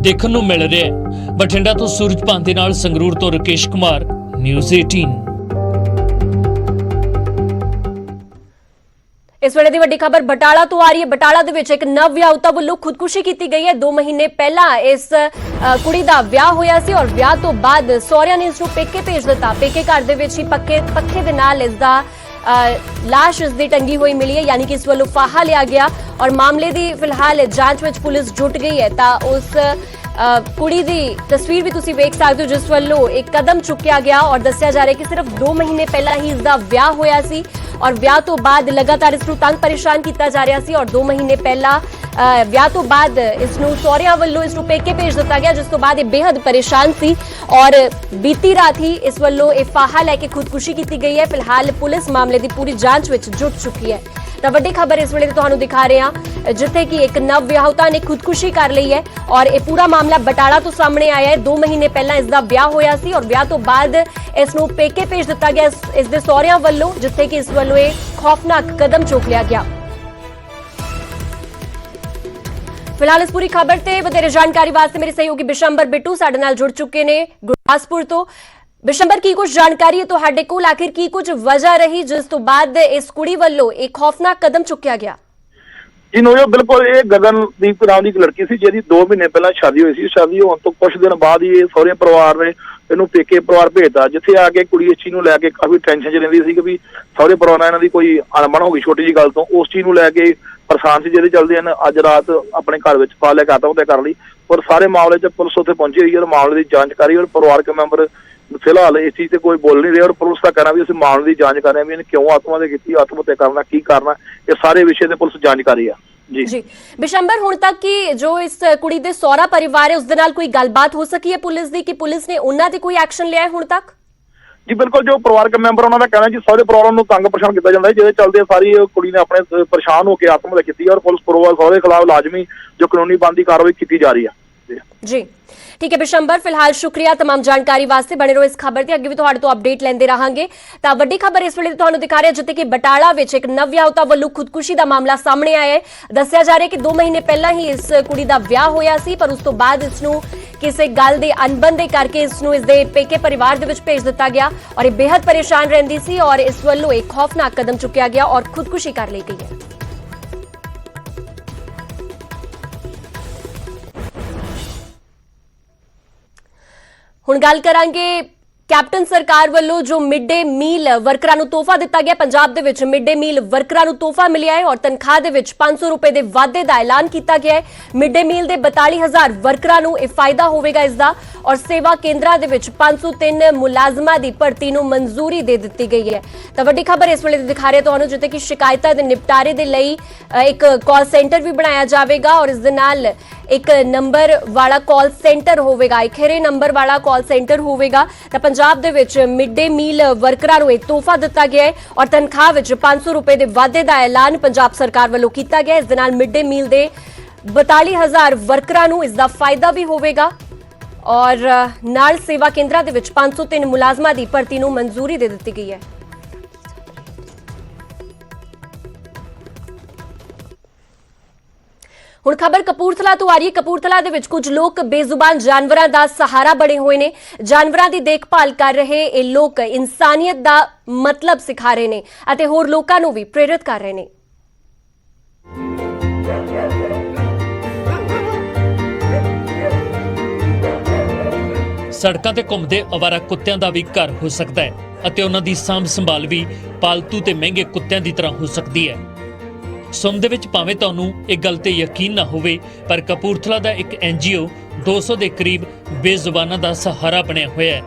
ਦੇਖਣ ਨੂੰ ਮਿਲ ਰਿਹਾ ਹੈ। ਬਠਿੰਡਾ ਤੋਂ ਸੂਰਜਪਾਨ ਦੇ ਨਾਲ ਸੰਗਰੂਰ ਤੋਂ ਰਕੇਸ਼ ਕੁਮਾਰ, ਨਿਊਜ਼ 18। ਇਸ ਵੇਲੇ ਦੀ ਵੱਡੀ ਖਬਰ ਬਟਾਲਾ ਤੋਂ ਆ ਰਹੀ ਹੈ। ਬਟਾਲਾ ਦੇ ਵਿੱਚ ਇੱਕ ਨਵ ਵਿਆਹੁਤਾ ਵੱਲੋਂ ਖੁਦਕੁਸ਼ੀ ਕੀਤੀ ਗਈ ਹੈ। 2 ਮਹੀਨੇ ਪਹਿਲਾਂ ਇਸ ਕੁੜੀ ਦਾ ਵਿਆਹ ਹੋਇਆ ਸੀ ਔਰ ਵਿਆਹ ਤੋਂ ਬਾਅਦ ਸਹੁਰਿਆਂ ਨੇ ਇਸ ਨੂੰ ਪੇਕੇ ਭੇਜ ਦਿੱਤਾ। ਪੇਕੇ ਘਰ ਦੇ ਵਿੱਚ ਹੀ ਪੱਖੇ ਦੇ ਨਾਲ ਇਸ ਦਾ ਲਾਸ਼ ਇਸ ਦੀ ਟੰਗੀ ਹੋਈ ਮਿਲੀ ਹੈ, ਯਾਨੀ ਕਿ ਇਸ ਵੱਲੋਂ ਫਾਹਾ ਲਿਆ ਗਿਆ ਔਰ ਮਾਮਲੇ ਦੀ ਫਿਲਹਾਲ ਜਾਂਚ ਵਿੱਚ ਪੁਲਿਸ ਜੁਟ ਗਈ ਹੈ। ਤਾਂ ਉਸ ਕੁੜੀ ਦੀ ਤਸਵੀਰ ਵੀ ਤੁਸੀਂ ਵੇਖ ਸਕਦੇ ਹੋ ਜਿਸ ਵੱਲੋਂ ਇੱਕ ਕਦਮ ਚੁੱਕਿਆ ਗਿਆ ਔਰ ਦੱਸਿਆ ਜਾ ਰਿਹਾ ਕਿ ਸਿਰਫ 2 ਮਹੀਨੇ ਪਹਿਲਾਂ ਹੀ ਇਸ ਦਾ ਵਿਆਹ ਹੋਇਆ ਸੀ ਔਰ ਵਿਆਹ ਤੋਂ ਬਾਅਦ ਲਗਾਤਾਰ ਇਸ ਨੂੰ ਤੰਗ ਪਰੇਸ਼ਾਨ ਕੀਤਾ ਜਾ ਰਿਹਾ ਸੀ ਔਰ 2 ਮਹੀਨੇ ਪਹਿਲਾਂ ਵਿਆਹ ਤੋਂ ਬਾਅਦ ਇਸ ਨੂੰ ਸਹੁਰਿਆਂ ਵੱਲੋਂ ਇਸ ਨੂੰ ਪੇਕੇ ਭੇਜ ਦਿੱਤਾ ਗਿਆ, ਜਿਸ ਤੋਂ ਬਾਅਦ ਇਹ ਬੇहद ਪਰੇਸ਼ਾਨ ਸੀ ਔਰ ਬੀਤੀ ਰਾਤ ਹੀ ਇਸ ਵੱਲੋਂ ਇਹ ਫਾਹਾ ਲੈ ਕੇ ਖੁਦਕੁਸ਼ੀ ਕੀਤੀ ਗਈ ਹੈ। ਫਿਲਹਾਲ ਪੁਲਿਸ ਮਾਮਲੇ ਦੀ ਪੂਰੀ ਜਾਂਚ ਵਿੱਚ ਜੁਟ ਚੁੱਕੀ ਹੈ। ਤਾਂ ਵੱਡੀ ਖਬਰ ਇਸ ਵੇਲੇ ਤੁਹਾਨੂੰ ਦਿਖਾ ਰਹੇ ਹਾਂ ਜਿੱਥੇ ਕਿ ਇੱਕ ਨਵ ਵਿਆਹੁਤਾ ਨੇ ਖੁਦਕੁਸ਼ੀ ਕਰ ਲਈ ਹੈ ਔਰ ਇਹ ਪੂਰਾ ਮਾਮਲਾ ਬਟਾਲਾ ਤੋਂ ਸਾਹਮਣੇ ਆਇਆ ਹੈ। 2 ਮਹੀਨੇ ਪਹਿਲਾਂ ਇਸ ਦਾ ਵਿਆਹ ਹੋਇਆ ਸੀ ਔਰ ਵਿਆਹ ਤੋਂ ਬਾਅਦ ਇਸ ਨੂੰ ਪੇਕੇ ਭੇਜ ਦਿੱਤਾ ਗਿਆ ਇਸ ਦੇ ਸਹੁਰਿਆਂ ਵੱਲੋਂ, ਜਿੱਥੇ ਕਿ ਇਸ ਵੱਲੋਂ ਇਹ ਖੌਫਨਾਕ ਕਦਮ ਚੁੱਕ ਲਿਆ ਗਿਆ। ਫਿਲਹਾਲ ਇਸ ਪੂਰੀ ਖਬਰ ਤੇ ਵਧੇਰੇ ਜਾਣਕਾਰੀ ਵਾਸਤੇ ਮੇਰੇ ਸਹਿਯੋਗੀ ਬਿਸ਼ੰਬਰ ਬਿੱਟੂ ਸਾਡੇ ਨਾਲ ਜੁੜ ਚੁੱਕੇ ਨੇ ਗੁਰਦਾਸਪੁਰ ਤੋਂ। ਬਿਸ਼ੰਬਰ, ਕੀ ਕੁਝ ਜਾਣਕਾਰੀ ਹੈ ਤੁਹਾਡੇ ਕੋਲ? ਆਖਿਰ ਕੀ ਕੁਝ ਵਜ੍ਹਾ ਰਹੀ ਜਿਸ ਤੋਂ ਬਾਅਦ ਇਸ ਕੁੜੀ ਵੱਲੋਂ ਇੱਕ ਖੌਫਨਾਕ ਕਦਮ ਚੁੱਕਿਆ ਗਿਆ? ਜੀ ਨੋਜੋ, ਬਿਲਕੁਲ ਇਹ ਗਗਨਦੀਪ ਨਾਮ ਦੀ ਇੱਕ ਲੜਕੀ ਸੀ ਜਿਹਦੀ 2 ਮਹੀਨੇ ਪਹਿਲਾਂ ਸ਼ਾਦੀ ਹੋਈ ਸੀ। ਸ਼ਾਦੀ ਹੋਣ ਤੋਂ ਕੁਝ ਦਿਨ ਬਾਅਦ ਹੀ ਇਹ ਸਹੁਰੇ ਪਰਿਵਾਰ ਨੇ ਇਹਨੂੰ ਪੇਕੇ ਪਰਿਵਾਰ ਭੇਜਤਾ, ਜਿੱਥੇ ਆ ਕੇ ਕੁੜੀ ਇਸ ਚੀਜ਼ ਨੂੰ ਲੈ ਕੇ ਕਾਫੀ ਟੈਨਸ਼ਨ 'ਚ ਰਹਿੰਦੀ ਸੀ ਕਿ ਵੀ ਸਹੁਰੇ ਪਰਿਵਾਰ ਨਾਲ ਇਹਨਾਂ ਦੀ ਕੋਈ ਅਣਬਣ ਹੋ ਗਈ ਛੋਟੀ ਜਿਹੀ ਗੱਲ ਤੋਂ। ਉਸ ਚੀਜ਼ ਨੂੰ ਲੈ ਕੇ ਪਰੇਸ਼ਾਨ ਸੀ, ਜਿਹਦੇ ਚੱਲਦੇ ਹਨ ਅੱਜ ਰਾਤ ਆਪਣੇ ਘਰ ਵਿੱਚ ਪਾ ਲੈ ਕੇ ਆਤਮ ਹੱਤਿਆ ਕਰ ਲਈ ਔਰ ਸਾਰੇ ਮਾਮਲੇ 'ਚ ਪੁਲਿਸ ਉੱਥੇ ਪਹੁੰਚੀ ਹੋਈ ਹੈ ਔਰ ਮਾਮਲੇ ਦੀ ਜਾਂਚ ਕਰ ਰਹੀ ਹੈ ਔਰ ਪਰਿਵਾਰਕ ਮੈਂਬਰ ਫਿਲਹਾਲ ਇਸ ਚੀਜ਼ ਤੇ ਕੋਈ ਬੋਲ ਨਹੀਂ ਰਹੇ ਔਰ ਪੁਲਿਸ ਦਾ ਕਹਿਣਾ ਵੀ ਅਸੀਂ ਮਾਮਲੇ ਦੀ ਜਾਂਚ ਕਰ ਰਹੇ ਹਾਂ ਵੀ ਇਹਨੇ ਕਿਉਂ ਆਤਮ ਹੱਤਿਆ ਕੀਤੀ, ਆਤਮ ਹੱਤਿਆ ਕਰਨਾ ਕੀ ਕਰਨਾ, ਇਹ ਸਾਰੇ ਵਿਸ਼ੇ ਤੇ ਪੁਲਿਸ ਜਾਂਚ ਕਰ ਰਹੀ ਹੈ। ਜੀ ਬਿਸ਼ੰਬਰ, ਹੁਣ ਤੱਕ ਕੀ ਜੋ ਇਸ ਕੁੜੀ ਦੇ ਸਹੁਰਾ ਪਰਿਵਾਰ ਹੈ ਉਸ ਦੇ ਨਾਲ ਕੋਈ ਗੱਲਬਾਤ ਹੋ ਸਕੀ ਹੈ ਪੁਲਿਸ ਦੀ, ਕਿ ਪੁਲਿਸ ਨੇ ਉਹਨਾਂ ਤੇ ਕੋਈ ਐਕਸ਼ਨ ਲਿਆ ਹੈ ਹੁਣ ਤੱਕ? ਜੀ ਬਿਲਕੁਲ, ਜੋ ਪਰਿਵਾਰਕ ਮੈਂਬਰ ਉਹਨਾਂ ਦਾ ਕਹਿਣਾ ਜੀ ਸਹੁਰੇ ਪਰਿਵਾਰ ਨੂੰ ਤੰਗ ਪਰੇਸ਼ਾਨ ਕੀਤਾ ਜਾਂਦਾ ਹੈ, ਜਿਹਦੇ ਚੱਲਦੇ ਸਾਰੀ ਕੁੜੀ ਨੇ ਆਪਣੇ ਪਰੇਸ਼ਾਨ ਹੋ ਕੇ ਆਤਮ ਹੱਤਿਆ ਕੀਤੀ ਔਰ ਪੁਲਿਸ ਪਰਿਵਾਰ ਸਹੁਰੇ ਖਿਲਾਫ ਲਾਜ਼ਮੀ ਜੋ ਕਾਨੂੰਨੀ ਬਣਦੀ ਕਾਰਵਾਈ ਕੀਤੀ ਜਾ ਰਹੀ ਹੈ। ਜੀ ਠੀਕ ਹੈ ਬਿਸ਼ੰਬਰ, ਫਿਲਹਾਲ ਸ਼ੁਕਰੀਆ तमाम ਜਾਣਕਾਰੀ ਵਾਸਤੇ। ਬਣੇ ਰਹੋ ਇਸ ਖਬਰ ਤੇ, ਅੱਗੇ ਵੀ ਤੁਹਾਡੇ ਤੋਂ ਅਪਡੇਟ ਲੈਂਦੇ ਰਹਾਂਗੇ। ਤਾਂ ਵੱਡੀ ਖਬਰ ਇਸ ਵੇਲੇ ਤੁਹਾਨੂੰ ਦਿਖਾ ਰਿਹਾ ਜਿੱਥੇ ਕਿ ਬਟਾਲਾ ਵਿੱਚ ਇੱਕ ਨਵ ਵਿਆਹੁਤਾ ਵੱਲੋਂ ਖੁਦਕੁਸ਼ੀ ਦਾ ਮਾਮਲਾ ਸਾਹਮਣੇ ਆਇਆ ਹੈ। ਦੱਸਿਆ ਜਾ ਰਿਹਾ ਕਿ 2 ਮਹੀਨੇ ਪਹਿਲਾਂ ਹੀ ਇਸ ਕੁੜੀ ਦਾ ਵਿਆਹ ਹੋਇਆ ਸੀ ਪਰ ਉਸ ਤੋਂ ਬਾਅਦ ਇਸ ਨੂੰ ਕਿਸੇ ਗੱਲ ਦੇ ਅਣਬਣ ਦੇ ਕਰਕੇ ਇਸ ਨੂੰ ਇਸ ਦੇ ਪੇਕੇ ਪਰਿਵਾਰ ਦੇ ਵਿੱਚ ਭੇਜ ਦਿੱਤਾ ਗਿਆ ਔਰ ਇਹ ਬੇहद ਪਰੇਸ਼ਾਨ ਰਹਿੰਦੀ ਸੀ ਔਰ ਇਸ ਵੱਲੋਂ ਇੱਕ ਖੌਫਨਾਕ ਕਦਮ ਚੁੱਕਿਆ ਗਿਆ ਔਰ ਖੁਦਕੁਸ਼ੀ ਕਰ ਲਈ ਗਈ ਹੈ। ਹੁਣ ਗੱਲ ਕਰਾਂਗੇ ਕੈਪਟਨ ਸਰਕਾਰ ਵੱਲੋਂ ਜੋ ਮਿਡ ਡੇ ਮੀਲ ਵਰਕਰਾਂ ਨੂੰ ਤੋਹਫਾ ਦਿੱਤਾ ਗਿਆ। ਪੰਜਾਬ ਦੇ ਵਿੱਚ ਮਿਡ ਡੇ ਮੀਲ ਵਰਕਰਾਂ ਨੂੰ ਤੋਹਫਾ ਮਿਲਿਆ ਹੈ ਔਰ ਤਨਖਾਹ ਦੇ ਵਿੱਚ 500 ਰੁਪਏ ਦੇ ਵਾਧੇ ਦਾ ਐਲਾਨ ਕੀਤਾ ਗਿਆ ਹੈ। ਮਿਡ ਡੇ ਮੀਲ ਦੇ 42000 ਵਰਕਰਾਂ ਨੂੰ ਇਹ ਫਾਇਦਾ ਹੋਵੇਗਾ ਇਸ ਦਾ ਔਰ ਸੇਵਾ ਕੇਂਦਰਾਂ ਦੇ ਵਿੱਚ 503 ਮੁਲਾਜ਼ਮਾਂ ਦੀ ਭਰਤੀ ਨੂੰ ਮਨਜ਼ੂਰੀ ਦੇ ਦਿੱਤੀ ਗਈ ਹੈ। ਤਾਂ ਵੱਡੀ ਖਬਰ ਇਸ ਵੇਲੇ ਦਿਖਾ ਰਹੇ ਤੁਹਾਨੂੰ ਜਿੱਥੇ ਕਿ ਸ਼ਿਕਾਇਤਾਂ ਦੇ ਨਿਪਟਾਰੇ ਦੇ ਲਈ ਇੱਕ ਕਾਲ ਸੈਂਟਰ ਵੀ ਬਣਾਇਆ ਜਾਵੇਗਾ ਔਰ ਇਸ ਦੇ ਨਾਲ ਇੱਕ ਨੰਬਰ ਵਾਲਾ ਕਾਲ ਸੈਂਟਰ ਹੋਵੇਗਾ, ਇੱਕ ਖੇਰੇ ਨੰਬਰ ਵਾਲਾ ਕਾਲ ਸੈਂਟਰ ਹੋਵੇਗਾ। ਤਾਂ ਪੰਜਾਬ ਦੇ ਵਿੱਚ ਮਿਡ ਡੇ ਮੀਲ ਵਰਕਰਾਂ ਨੂੰ ਇਹ ਤੋਹਫਾ ਦਿੱਤਾ ਗਿਆ ਹੈ ਔਰ ਤਨਖਾਹ ਵਿੱਚ 500 ਰੁਪਏ ਦੇ ਵਾਧੇ ਦਾ ਐਲਾਨ ਪੰਜਾਬ ਸਰਕਾਰ ਵੱਲੋਂ ਕੀਤਾ ਗਿਆ। ਇਸ ਦੇ ਨਾਲ ਮਿਡ ਡੇ ਮੀਲ ਦੇ 42000 ਵਰਕਰਾਂ ਨੂੰ ਇਸ ਦਾ ਫਾਇਦਾ ਵੀ ਹੋਵੇਗਾ ਔਰ ਨਾਲ ਸੇਵਾ ਕੇਂਦਰਾਂ ਦੇ ਵਿੱਚ 503 ਮੁਲਾਜ਼ਮਾਂ ਦੀ ਭਰਤੀ ਨੂੰ ਮਨਜ਼ੂਰੀ ਦੇ ਦਿੱਤੀ ਗਈ ਹੈ। ਹੁਣ ਖਬਰ ਕਪੂਰਥਲਾ ਤੋਂ ਆ ਰਹੀ ਹੈ। ਕਪੂਰਥਲਾ ਦੇ ਵਿੱਚ ਕੁਝ ਲੋਕ ਬੇਜ਼ੁਬਾਨ ਜਾਨਵਰਾਂ ਦਾ ਸਹਾਰਾ ਬਣੇ ਹੋਏ ਨੇ। ਜਾਨਵਰਾਂ ਦੀ ਦੇਖਭਾਲ ਕਰ ਰਹੇ ਇਹ ਲੋਕ ਇਨਸਾਨੀਅਤ ਦਾ ਮਤਲਬ ਸਿਖਾ ਰਹੇ ਨੇ ਅਤੇ ਹੋਰ ਲੋਕਾਂ ਨੂੰ ਵੀ ਪ੍ਰੇਰਿਤ ਕਰ ਰਹੇ ਨੇ। ਸੜਕਾਂ ਤੇ ਘੁੰਮਦੇ ਅਵਾਰਾ ਕੁੱਤਿਆਂ ਦਾ ਵੀ ਘਰ ਹੋ ਸਕਦਾ ਹੈ ਅਤੇ ਉਹਨਾਂ ਦੀ ਸਾਂਭ ਸੰਭਾਲ ਵੀ ਪਾਲਤੂ ਤੇ ਮਹਿੰਗੇ ਕੁੱਤਿਆਂ ਦੀ ਤਰ੍ਹਾਂ ਹੋ ਸਕਦੀ ਹੈ। ਸੁਣ ਦੇ ਵਿੱਚ ਭਾਵੇਂ ਤੁਹਾਨੂੰ ਇਹ ਗੱਲ ਤੇ ਯਕੀਨ ਨਾ ਹੋਵੇ, ਪਰ ਕਪੂਰਥਲਾ ਦਾ ਇੱਕ NGO 200 ਦੇ ਕਰੀਬ ਬੇਜ਼ੁਬਾਨਾਂ ਦਾ ਸਹਾਰਾ ਬਣਿਆ ਹੋਇਆ ਹੈ।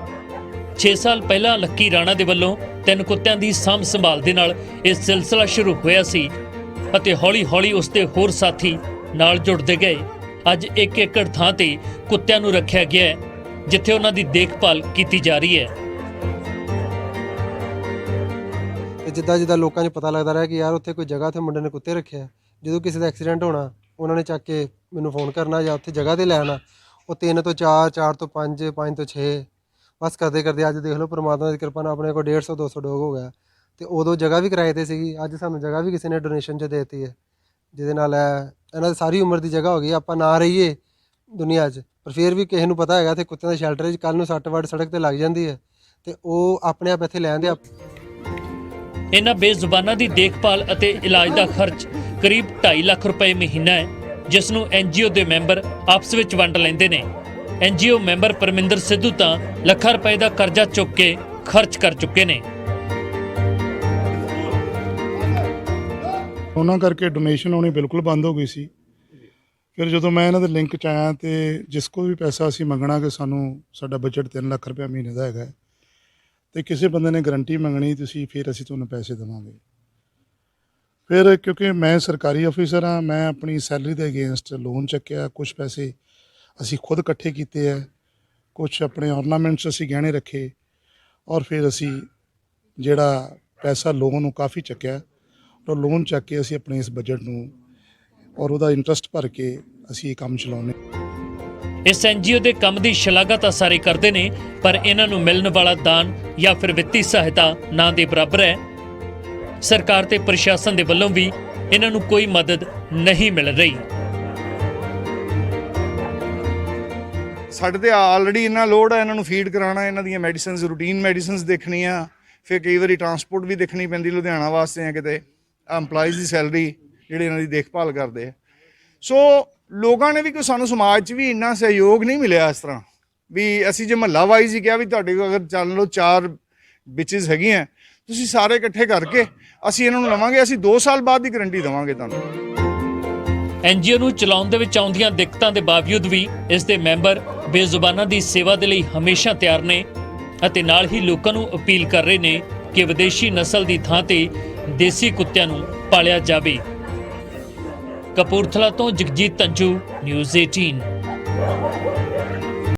6 ਸਾਲ ਪਹਿਲਾਂ ਲੱਕੀ ਰਾਣਾ ਦੇ ਵੱਲੋਂ 3 ਕੁੱਤਿਆਂ ਦੀ ਸਾਂਭ ਸੰਭਾਲ ਦੇ ਨਾਲ ਇਹ ਸਿਲਸਿਲਾ ਸ਼ੁਰੂ ਹੋਇਆ ਸੀ ਅਤੇ ਹੌਲੀ-ਹੌਲੀ ਉਸ ਦੇ ਹੋਰ ਸਾਥੀ ਨਾਲ ਜੁੜਦੇ ਗਏ। ਅੱਜ 1 ਏਕੜ ਥਾਂ ਤੇ ਕੁੱਤਿਆਂ ਨੂੰ ਰੱਖਿਆ ਗਿਆ ਹੈ ਜਿੱਥੇ ਉਹਨਾਂ ਦੀ ਦੇਖਭਾਲ ਕੀਤੀ ਜਾ ਰਹੀ ਹੈ। ਜਿੱਦਾਂ ਜਿੱਦਾਂ ਲੋਕਾਂ ਨੂੰ ਪਤਾ ਲੱਗਦਾ ਰਿਹਾ ਕਿ ਯਾਰ ਉੱਥੇ ਕੋਈ ਜਗ੍ਹਾ ਤੇ ਮੁੰਡੇ ਨੇ ਕੁੱਤੇ ਰੱਖਿਆ, ਜਦੋਂ ਕਿਸੇ ਦਾ ਐਕਸੀਡੈਂਟ ਹੋਣਾ ਉਹਨਾਂ ਨੇ ਚੱਕ ਕੇ ਮੈਨੂੰ ਫੋਨ ਕਰਨਾ ਜਾਂ ਉੱਥੇ ਜਗ੍ਹਾ ਤੇ ਲੈ ਆਉਣਾ। ਉਹ 3 ਤੋਂ 4, 4 ਤੋਂ 5, 5 ਤੋਂ 6 ਬਸ ਕਰਦੇ ਕਰਦੇ ਅੱਜ ਦੇਖ ਲਓ ਪਰਮਾਤਮਾ ਦੀ ਕਿਰਪਾ ਨਾਲ ਆਪਣੇ ਕੋਲ 150 200 ਡੋਗ ਹੋ ਗਿਆ। ਤੇ ਉਦੋਂ ਜਗ੍ਹਾ ਵੀ ਕਿਰਾਏ ਤੇ ਸੀਗੀ, ਅੱਜ ਸਾਨੂੰ ਜਗ੍ਹਾ ਵੀ ਕਿਸੇ ਨੇ ਡੋਨੇਸ਼ਨ 'ਚ ਦੇ ਦਿੱਤੀ ਹੈ, ਜਿਹਦੇ ਨਾਲ ਇਹਨਾਂ ਦੀ ਸਾਰੀ ਉਮਰ ਦੀ ਜਗ੍ਹਾ ਹੋ ਗਈ। ਆਪਾਂ ਨਾ ਰਹੀਏ ਦੁਨੀਆ 'ਚ, ਪਰ ਫਿਰ ਵੀ ਕਿਸੇ ਨੂੰ ਪਤਾ ਹੈਗਾ ਤੇ ਕੁੱਤਿਆਂ ਦੇ ਸ਼ੈਲਟਰ 'ਚ ਕੱਲ੍ਹ ਨੂੰ ਸੱਟ ਵੱਟ ਸੜਕ ਤੇ ਲੱਗ ਜਾਂਦੀ ਹੈ ਤੇ ਉਹ ਆਪਣੇ ਆਪ ਇੱਥੇ ਲੈ ਆਉਂਦੇ ਆ। ਇਹਨਾਂ ਬੇਜ਼ੁਬਾਨਾਂ ਦੀ ਦੇਖਭਾਲ ਅਤੇ ਇਲਾਜ ਦਾ ਖਰਚ ਕਰੀਬ 2.5 ਲੱਖ ਰੁਪਏ ਮਹੀਨਾ ਹੈ, ਜਿਸ ਨੂੰ NGO ਦੇ ਮੈਂਬਰ ਆਪਸ ਵਿੱਚ ਵੰਡ ਲੈਂਦੇ ਨੇ। NGO ਮੈਂਬਰ ਪਰਮਿੰਦਰ ਸਿੱਧੂ ਤਾਂ ਲੱਖਾਂ ਰੁਪਏ ਦਾ ਕਰਜ਼ਾ ਚੁੱਕ ਕੇ ਖਰਚ ਕਰ ਚੁੱਕੇ ਨੇ। ਉਹਨਾਂ ਕਰਕੇ ਡੋਨੇਸ਼ਨ ਆਉਣੀ ਬਿਲਕੁਲ ਬੰਦ ਹੋ ਗਈ ਸੀ। ਫਿਰ ਜਦੋਂ ਮੈਂ ਇਹਨਾਂ ਦੇ ਲਿੰਕ 'ਚ ਆਇਆ ਤੇ ਜਿਸ ਕੋਲ ਵੀ ਪੈਸਾ ਅਸੀਂ ਮੰਗਣਾ ਕਿ ਸਾਨੂੰ ਸਾਡਾ ਬਜਟ 3 ਲੱਖ ਰੁਪਏ ਮਹੀਨੇ ਦਾ ਹੈਗਾ ਤੇ ਕਿਸੇ ਬੰਦੇ ਨੇ ਗਰੰਟੀ ਮੰਗਣੀ ਤੁਸੀਂ ਫਿਰ ਅਸੀਂ ਤੁਹਾਨੂੰ ਪੈਸੇ ਦੇਵਾਂਗੇ। ਫਿਰ ਕਿਉਂਕਿ ਮੈਂ ਸਰਕਾਰੀ ਅਫੀਸਰ ਹਾਂ, ਮੈਂ ਆਪਣੀ ਸੈਲਰੀ ਦੇ ਅਗੇਂਸਟ ਲੋਨ ਚੱਕਿਆ, ਕੁਝ ਪੈਸੇ ਅਸੀਂ ਖੁਦ ਇਕੱਠੇ ਕੀਤੇ ਹੈ, ਕੁਝ ਆਪਣੇ ਔਰਨਾਮੈਂਟਸ ਅਸੀਂ ਗਹਿਣੇ ਰੱਖੇ ਔਰ ਫਿਰ ਅਸੀਂ ਜਿਹੜਾ ਪੈਸਾ ਲੋਨ ਨੂੰ ਕਾਫੀ ਚੱਕਿਆ ਔਰ ਲੋਨ ਚੱਕ ਕੇ ਅਸੀਂ ਆਪਣੇ ਇਸ ਬਜਟ ਨੂੰ ਔਰ ਉਹਦਾ ਇੰਟਰਸਟ ਭਰ ਕੇ ਅਸੀਂ ਇਹ ਕੰਮ ਚਲਾਉਂਦੇ। ਇਸ NGO ਦੇ ਕੰਮ ਦੀ ਸ਼ਲਾਘਾ ਤਾਂ ਸਾਰੇ ਕਰਦੇ ਨੇ, ਪਰ ਇਹਨਾਂ ਨੂੰ ਮਿਲਣ ਵਾਲਾ ਦਾਨ ਜਾਂ ਫਿਰ ਵਿੱਤੀ ਸਹਾਇਤਾ ਨਾ ਦੇ ਬਰਾਬਰ ਹੈ। ਸਰਕਾਰ ਤੇ ਪ੍ਰਸ਼ਾਸਨ ਦੇ ਵੱਲੋਂ ਵੀ ਇਹਨਾਂ ਨੂੰ ਕੋਈ ਮਦਦ ਨਹੀਂ ਮਿਲ ਰਹੀ। ਸਾਡੇ ਤੇ ਆਲਰੇਡੀ ਇੰਨਾ ਲੋਡ ਹੈ, ਇਹਨਾਂ ਨੂੰ ਫੀਡ ਕਰਾਉਣਾ, ਇਹਨਾਂ ਦੀਆਂ ਮੈਡੀਸਿਨਸ, ਰੂਟੀਨ ਮੈਡੀਸਿਨਸ ਦੇਖਣੀਆਂ, ਫਿਰ ਕਈ ਵਾਰੀ ਟਰਾਂਸਪੋਰਟ ਵੀ ਦੇਖਣੀ ਪੈਂਦੀ ਲੁਧਿਆਣਾ ਵਾਸਤੇ ਜਾਂ ਕਿਤੇ, EMPLOYEES ਦੀ ਸੈਲਰੀ ਜਿਹੜੇ ਇਹਨਾਂ ਦੀ ਦੇਖਭਾਲ ਕਰਦੇ ਆ। ਸੋ ਲੋਕਾਂ ਨੇ ਵੀ ਕੋਈ ਸਾਨੂੰ ਸਮਾਜ 'ਚ ਵੀ ਇੰਨਾ ਸਹਿਯੋਗ ਨਹੀਂ ਮਿਲਿਆ ਇਸ ਤਰ੍ਹਾਂ ਵੀ ਅਸੀਂ ਜੇ ਮਹੱਲਾ ਵਾਈਜ਼ ਹੀ ਕਿਹਾ ਵੀ ਤੁਹਾਡੇ ਕੋਲ ਅਗਰ ਚੱਲ ਲਓ 4 ਬਿਚਸ ਹੈਗੀਆਂ ਤੁਸੀਂ ਸਾਰੇ ਇਕੱਠੇ ਕਰਕੇ ਅਸੀਂ ਇਹਨਾਂ ਨੂੰ ਲਵਾਂਗੇ, ਅਸੀਂ 2 ਸਾਲ ਬਾਅਦ ਦੀ ਗਰੰਟੀ ਦੇਵਾਂਗੇ ਤੁਹਾਨੂੰ। NGO ਨੂੰ ਚਲਾਉਣ ਦੇ ਵਿੱਚ ਆਉਂਦੀਆਂ ਦਿੱਕਤਾਂ ਦੇ ਬਾਵਜੂਦ ਵੀ ਇਸ ਦੇ ਮੈਂਬਰ ਬੇਜ਼ੁਬਾਨਾਂ ਦੀ ਸੇਵਾ ਦੇ ਲਈ ਹਮੇਸ਼ਾ ਤਿਆਰ ਨੇ ਅਤੇ ਨਾਲ ਹੀ ਲੋਕਾਂ ਨੂੰ ਅਪੀਲ ਕਰ ਰਹੇ ਨੇ ਕਿ ਵਿਦੇਸ਼ੀ ਨਸਲ ਦੀ ਥਾਂ ਤੇ ਦੇਸੀ ਕੁੱਤਿਆਂ ਨੂੰ ਪਾਲਿਆ ਜਾਵੇ। ਕਪੂਰਥਲਾ ਤੋਂ ਜਗਜੀਤ ਤੰਜੂ, ਨਿਊਜ਼ 18।